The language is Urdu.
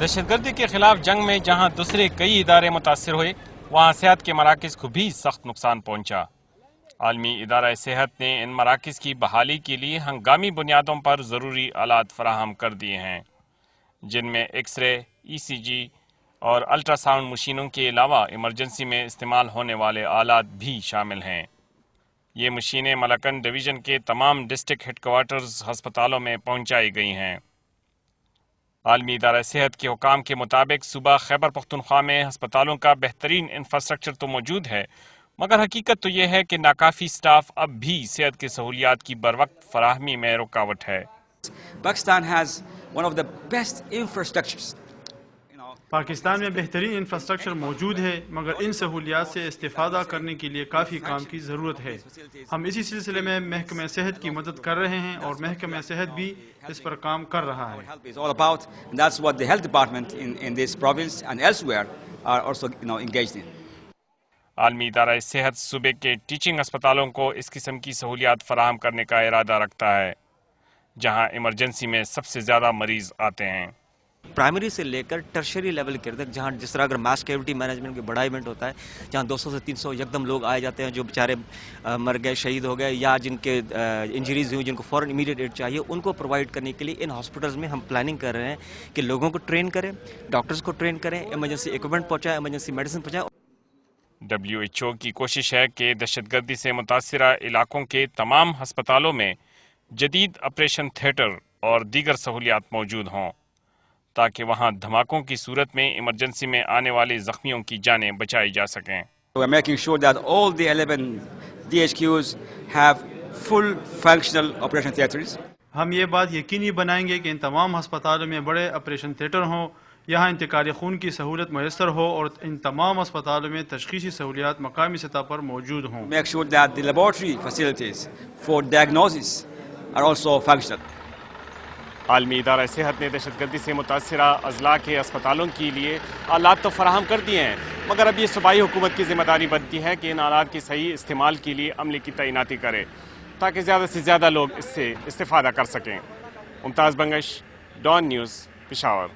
دہشت گردی کے خلاف جنگ میں جہاں دوسرے کئی ادارے متاثر ہوئے، وہاں صحت کے مراکز کو بھی سخت نقصان پہنچا۔ عالمی ادارہ صحت نے ان مراکز کی بحالی کے لیے ہنگامی بنیادوں پر ضروری آلات فراہم کر دیے ہیں، جن میں ایکس رے، ای سی جی اور الٹرا ساؤنڈ مشینوں کے علاوہ ایمرجنسی میں استعمال ہونے والے آلات بھی شامل ہیں۔ یہ مشینیں ملکن ڈویژن کے تمام ڈسٹرکٹ ہیڈ کوارٹرز ہسپتالوں میں پہنچائی گئی ہیں۔ عالمی ادارہ صحت کے حکام کے مطابق صوبہ خیبر پختونخوا میں ہسپتالوں کا بہترین انفراسٹرکچر تو موجود ہے، مگر حقیقت تو یہ ہے کہ ناکافی سٹاف اب بھی صحت کی سہولیات کی بروقت فراہمی میں رکاوٹ ہے۔ Pakistan has one of the best infrastructures. Pakistan میں بہترین انفراسٹرکچر موجود ہے، مگر ان سہولیات سے استفادہ کرنے کے لیے کافی کام کی ضرورت ہے۔ ہم اسی سلسلے میں محکمہ صحت کی مدد کر رہے ہیں اور محکمہ صحت بھی اس پر کام کر رہا ہے۔ Help is all about, and that's what the health department in this province and elsewhere are also engaged in. عالمی ادارہ صحت صوبے کے ٹیچنگ اسپتالوں کو اس قسم کی سہولیات فراہم کرنے کا ارادہ رکھتا ہے، جہاں ایمرجنسی میں سب سے زیادہ مریض آتے ہیں۔ پرائمری سے لے کر ٹرشری لیول کے تک، جہاں جس طرح اگر ماس کیوٹی مینجمنٹ کے بڑا ایونٹ ہوتا ہے، جہاں 200 سے 300 یکدم لوگ آئے جاتے ہیں جو بیچارے مر گئے، شہید ہو گئے، یا جن کے انجریز ہوئی، جن کو فوراً امیڈیٹ ایڈ چاہیے، ان کو پرووائڈ کرنے کے لیے ان ہاسپٹلز میں ہم پلاننگ کر رہے ہیں کہ لوگوں کو ٹرین کریں، ڈاکٹرز کو ٹرین کریں، ایمرجنسی اکوپمنٹ پہنچائیں، ایمرجنسی میڈیسن پہنچائیں۔ WHO کی کوشش ہے کہ دہشت گردی سے متاثرہ علاقوں کے تمام ہسپتالوں میں جدید آپریشن تھیٹر اور دیگر سہولیات موجود ہوں، تاکہ وہاں دھماکوں کی صورت میں ایمرجنسی میں آنے والے زخمیوں کی جانیں بچائی جا سکیں۔ We're making sure that all the 11 DHQs have full functional operation theaters. ہم یہ بات یقینی بنائیں گے کہ ان تمام ہسپتالوں میں بڑے آپریشن تھیٹر ہوں، یہاں انتقال خون کی سہولت میسر ہو، اور ان تمام ہسپتالوں میں تشخیصی سہولیات مقامی سطح پر موجود ہوں۔ Make sure that the laboratory facilities for diagnosis are also functional. عالمی ادارہ صحت نے دہشت گردی سے متاثرہ اضلاع کے اسپتالوں کے لیے آلات تو فراہم کر دیے ہیں، مگر اب یہ صوبائی حکومت کی ذمہ داری بنتی ہے کہ ان آلات کے صحیح استعمال کے لیے عملے کی تعیناتی کرے، تاکہ زیادہ سے زیادہ لوگ اس سے استفادہ کر سکیں۔ ممتاز بنگش، ڈان نیوز، پشاور۔